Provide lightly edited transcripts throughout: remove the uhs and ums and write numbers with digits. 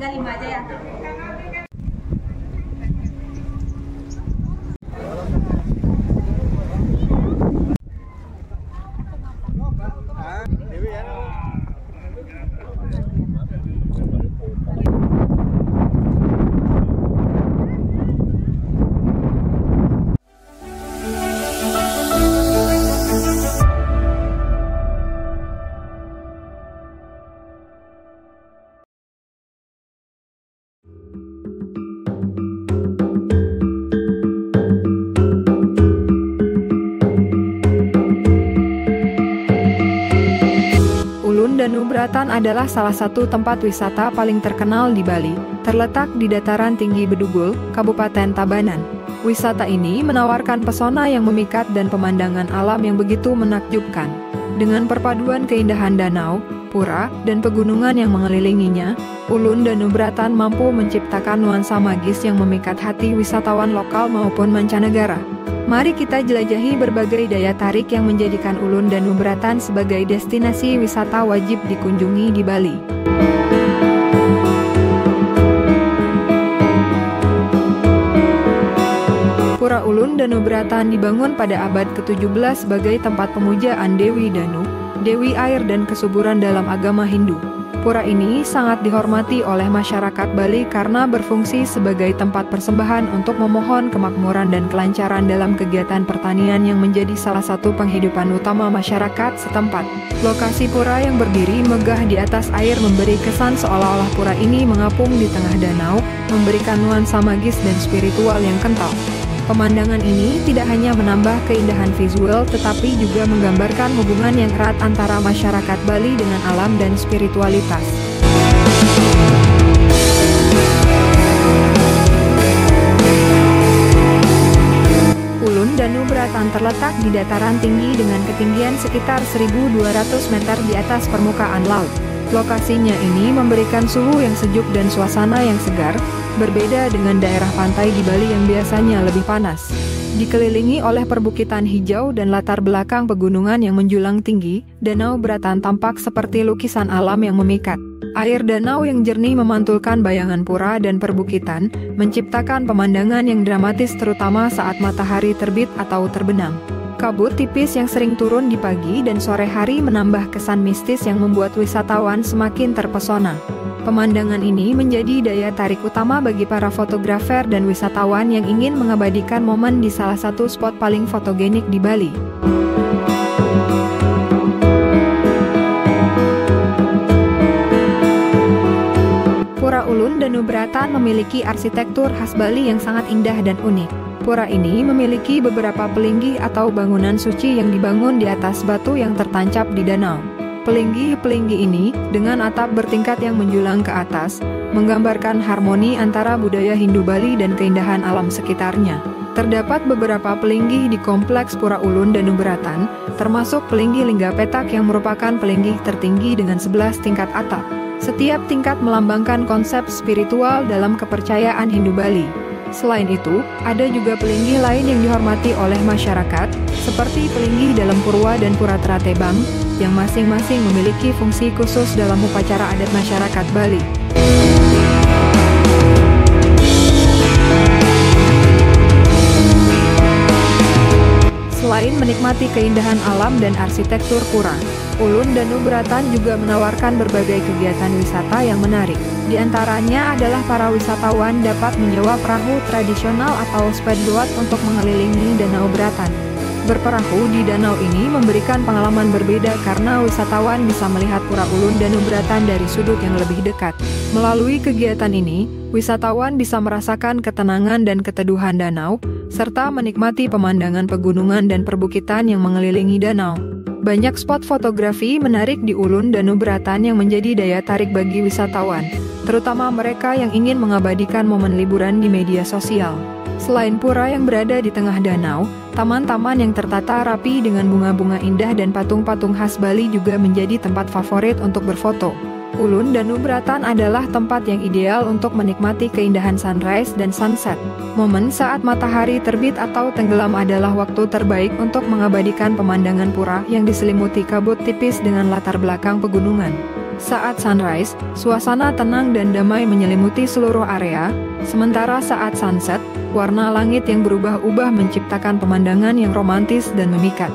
35 aja ya. Ulun Danau Beratan adalah salah satu tempat wisata paling terkenal di Bali, terletak di dataran tinggi Bedugul, Kabupaten Tabanan. Wisata ini menawarkan pesona yang memikat dan pemandangan alam yang begitu menakjubkan. Dengan perpaduan keindahan danau, pura, dan pegunungan yang mengelilinginya, Ulun Danau Beratan mampu menciptakan nuansa magis yang memikat hati wisatawan lokal maupun mancanegara. Mari kita jelajahi berbagai daya tarik yang menjadikan Ulun Danau Beratan sebagai destinasi wisata wajib dikunjungi di Bali. Pura Ulun Danau Beratan dibangun pada abad ke-17 sebagai tempat pemujaan Dewi Danu, Dewi Air dan kesuburan dalam agama Hindu. Pura ini sangat dihormati oleh masyarakat Bali karena berfungsi sebagai tempat persembahan untuk memohon kemakmuran dan kelancaran dalam kegiatan pertanian yang menjadi salah satu penghidupan utama masyarakat setempat. Lokasi pura yang berdiri megah di atas air memberi kesan seolah-olah pura ini mengapung di tengah danau, memberikan nuansa magis dan spiritual yang kental. Pemandangan ini tidak hanya menambah keindahan visual tetapi juga menggambarkan hubungan yang erat antara masyarakat Bali dengan alam dan spiritualitas. Ulun Danau Beratan terletak di dataran tinggi dengan ketinggian sekitar 1.200 meter di atas permukaan laut. Lokasinya ini memberikan suhu yang sejuk dan suasana yang segar, berbeda dengan daerah pantai di Bali yang biasanya lebih panas. Dikelilingi oleh perbukitan hijau dan latar belakang pegunungan yang menjulang tinggi, Danau Beratan tampak seperti lukisan alam yang memikat. Air danau yang jernih memantulkan bayangan pura dan perbukitan, menciptakan pemandangan yang dramatis terutama saat matahari terbit atau terbenam. Kabut tipis yang sering turun di pagi dan sore hari menambah kesan mistis yang membuat wisatawan semakin terpesona. Pemandangan ini menjadi daya tarik utama bagi para fotografer dan wisatawan yang ingin mengabadikan momen di salah satu spot paling fotogenik di Bali. Pura Ulun Danau Beratan memiliki arsitektur khas Bali yang sangat indah dan unik. Pura ini memiliki beberapa pelinggih atau bangunan suci yang dibangun di atas batu yang tertancap di danau. Pelinggih-pelinggih ini, dengan atap bertingkat yang menjulang ke atas, menggambarkan harmoni antara budaya Hindu Bali dan keindahan alam sekitarnya. Terdapat beberapa pelinggih di kompleks Pura Ulun Danau Beratan, termasuk pelinggih Lingga Petak yang merupakan pelinggih tertinggi dengan 11 tingkat atap. Setiap tingkat melambangkan konsep spiritual dalam kepercayaan Hindu Bali. Selain itu, ada juga pelinggih lain yang dihormati oleh masyarakat, seperti pelinggih dalam Purwa dan Pura Tratebang, yang masing-masing memiliki fungsi khusus dalam upacara adat masyarakat Bali. Selain menikmati keindahan alam dan arsitektur pura, Ulun Danau Beratan juga menawarkan berbagai kegiatan wisata yang menarik. Di antaranya adalah para wisatawan dapat menyewa perahu tradisional atau speedboat untuk mengelilingi Danau Beratan. Berperahu di danau ini memberikan pengalaman berbeda karena wisatawan bisa melihat Pura Ulun Danau Beratan dari sudut yang lebih dekat. Melalui kegiatan ini, wisatawan bisa merasakan ketenangan dan keteduhan danau, serta menikmati pemandangan pegunungan dan perbukitan yang mengelilingi danau. Banyak spot fotografi menarik di Ulun Danau Beratan yang menjadi daya tarik bagi wisatawan, terutama mereka yang ingin mengabadikan momen liburan di media sosial. Selain pura yang berada di tengah danau, taman-taman yang tertata rapi dengan bunga-bunga indah dan patung-patung khas Bali juga menjadi tempat favorit untuk berfoto. Ulun Danau Beratan adalah tempat yang ideal untuk menikmati keindahan sunrise dan sunset. Momen saat matahari terbit atau tenggelam adalah waktu terbaik untuk mengabadikan pemandangan pura yang diselimuti kabut tipis dengan latar belakang pegunungan. Saat sunrise, suasana tenang dan damai menyelimuti seluruh area, sementara saat sunset, warna langit yang berubah-ubah menciptakan pemandangan yang romantis dan memikat.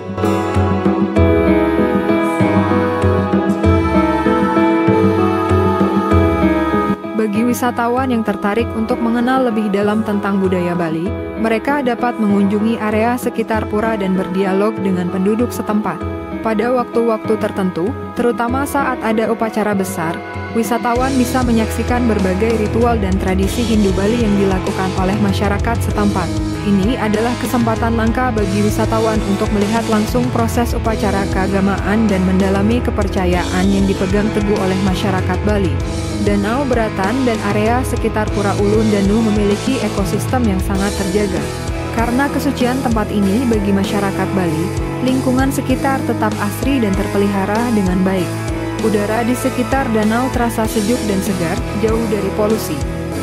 Bagi wisatawan yang tertarik untuk mengenal lebih dalam tentang budaya Bali, mereka dapat mengunjungi area sekitar pura dan berdialog dengan penduduk setempat. Pada waktu-waktu tertentu, terutama saat ada upacara besar, wisatawan bisa menyaksikan berbagai ritual dan tradisi Hindu Bali yang dilakukan oleh masyarakat setempat. Ini adalah kesempatan langka bagi wisatawan untuk melihat langsung proses upacara keagamaan dan mendalami kepercayaan yang dipegang teguh oleh masyarakat Bali. Danau Beratan dan area sekitar Pura Ulun Danu memiliki ekosistem yang sangat terjaga. Karena kesucian tempat ini bagi masyarakat Bali, lingkungan sekitar tetap asri dan terpelihara dengan baik. Udara di sekitar danau terasa sejuk dan segar, jauh dari polusi.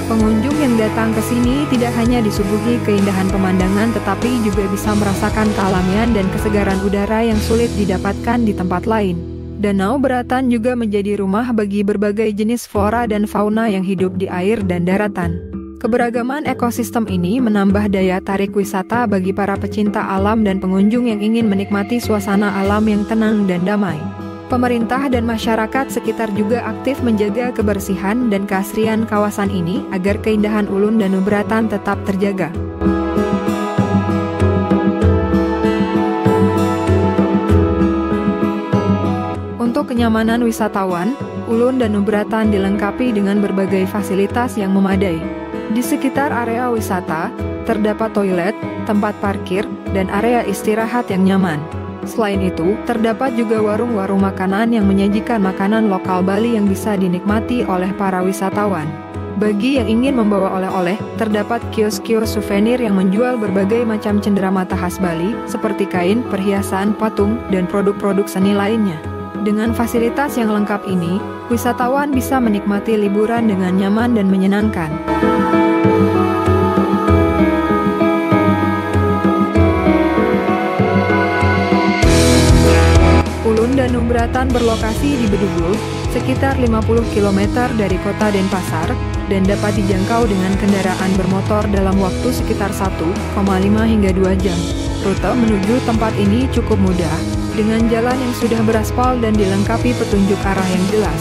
Pengunjung yang datang ke sini tidak hanya disuguhi keindahan pemandangan tetapi juga bisa merasakan kealamian dan kesegaran udara yang sulit didapatkan di tempat lain. Danau Beratan juga menjadi rumah bagi berbagai jenis flora dan fauna yang hidup di air dan daratan. Keberagaman ekosistem ini menambah daya tarik wisata bagi para pecinta alam dan pengunjung yang ingin menikmati suasana alam yang tenang dan damai. Pemerintah dan masyarakat sekitar juga aktif menjaga kebersihan dan keasrian kawasan ini agar keindahan Ulun Danu Beratan tetap terjaga. Untuk kenyamanan wisatawan, Ulun Danu Beratan dilengkapi dengan berbagai fasilitas yang memadai. Di sekitar area wisata, terdapat toilet, tempat parkir, dan area istirahat yang nyaman. Selain itu, terdapat juga warung-warung makanan yang menyajikan makanan lokal Bali yang bisa dinikmati oleh para wisatawan. Bagi yang ingin membawa oleh-oleh, terdapat kios-kios souvenir yang menjual berbagai macam cenderamata khas Bali, seperti kain, perhiasan, patung, dan produk-produk seni lainnya. Dengan fasilitas yang lengkap ini, wisatawan bisa menikmati liburan dengan nyaman dan menyenangkan. Ulun Danu Beratan berlokasi di Bedugul, sekitar 50 km dari kota Denpasar, dan dapat dijangkau dengan kendaraan bermotor dalam waktu sekitar 1,5 hingga 2 jam. Rute menuju tempat ini cukup mudah, dengan jalan yang sudah beraspal dan dilengkapi petunjuk arah yang jelas.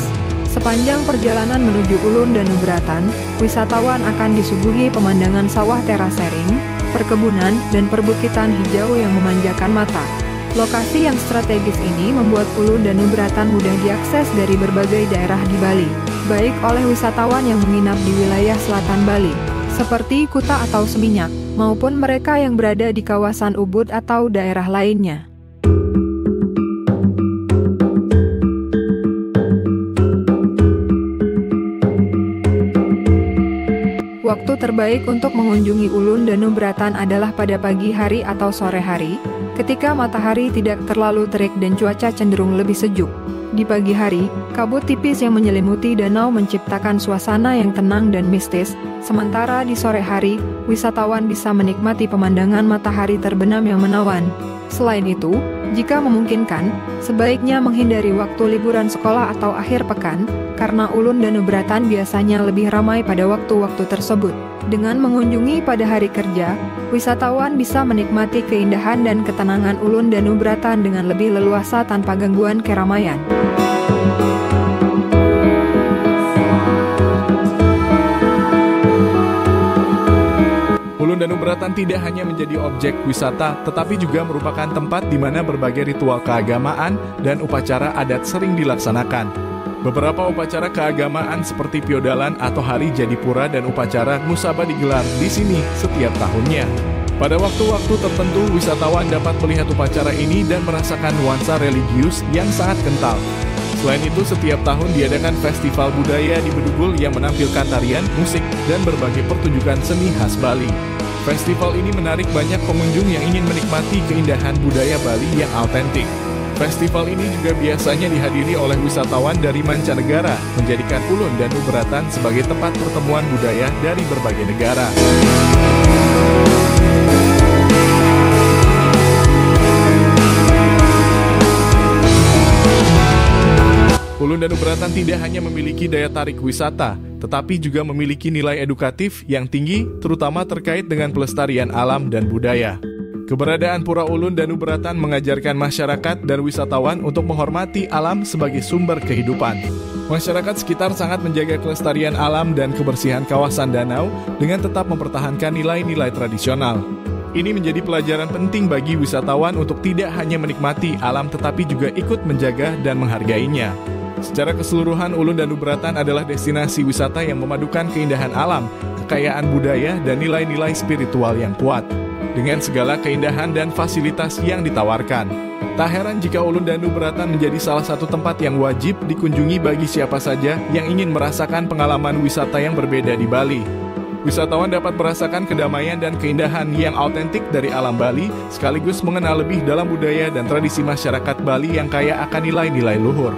Sepanjang perjalanan menuju Ulun Danu Beratan, wisatawan akan disuguhi pemandangan sawah terasering, perkebunan, dan perbukitan hijau yang memanjakan mata. Lokasi yang strategis ini membuat Ulun Danu Beratan mudah diakses dari berbagai daerah di Bali, baik oleh wisatawan yang menginap di wilayah selatan Bali, seperti Kuta atau Seminyak, maupun mereka yang berada di kawasan Ubud atau daerah lainnya. Waktu terbaik untuk mengunjungi Ulun Danu Beratan adalah pada pagi hari atau sore hari, ketika matahari tidak terlalu terik dan cuaca cenderung lebih sejuk. Di pagi hari, kabut tipis yang menyelimuti danau menciptakan suasana yang tenang dan mistis, sementara di sore hari, wisatawan bisa menikmati pemandangan matahari terbenam yang menawan. Selain itu, jika memungkinkan, sebaiknya menghindari waktu liburan sekolah atau akhir pekan, karena Ulun Danu Beratan biasanya lebih ramai pada waktu-waktu tersebut. Dengan mengunjungi pada hari kerja, wisatawan bisa menikmati keindahan dan ketenangan Ulun Danu Beratan dengan lebih leluasa tanpa gangguan keramaian. Ulun Danu Beratan tidak hanya menjadi objek wisata, tetapi juga merupakan tempat di mana berbagai ritual keagamaan dan upacara adat sering dilaksanakan. Beberapa upacara keagamaan seperti Piodalan atau Hari Jadi Pura dan upacara Musaba digelar di sini setiap tahunnya. Pada waktu-waktu tertentu, wisatawan dapat melihat upacara ini dan merasakan nuansa religius yang sangat kental. Selain itu, setiap tahun diadakan festival budaya di Bedugul yang menampilkan tarian, musik, dan berbagai pertunjukan seni khas Bali. Festival ini menarik banyak pengunjung yang ingin menikmati keindahan budaya Bali yang autentik. Festival ini juga biasanya dihadiri oleh wisatawan dari mancanegara, menjadikan Ulun Danu Beratan sebagai tempat pertemuan budaya dari berbagai negara. Ulun Danu Beratan tidak hanya memiliki daya tarik wisata, tetapi juga memiliki nilai edukatif yang tinggi, terutama terkait dengan pelestarian alam dan budaya. Keberadaan Pura Ulun Danu Beratan mengajarkan masyarakat dan wisatawan untuk menghormati alam sebagai sumber kehidupan. Masyarakat sekitar sangat menjaga kelestarian alam dan kebersihan kawasan danau dengan tetap mempertahankan nilai-nilai tradisional. Ini menjadi pelajaran penting bagi wisatawan untuk tidak hanya menikmati alam tetapi juga ikut menjaga dan menghargainya. Secara keseluruhan, Ulun Danu Beratan adalah destinasi wisata yang memadukan keindahan alam, kekayaan budaya, dan nilai-nilai spiritual yang kuat. Dengan segala keindahan dan fasilitas yang ditawarkan, tak heran jika Ulun Danu Beratan menjadi salah satu tempat yang wajib dikunjungi bagi siapa saja yang ingin merasakan pengalaman wisata yang berbeda di Bali. Wisatawan dapat merasakan kedamaian dan keindahan yang autentik dari alam Bali, sekaligus mengenal lebih dalam budaya dan tradisi masyarakat Bali yang kaya akan nilai-nilai luhur.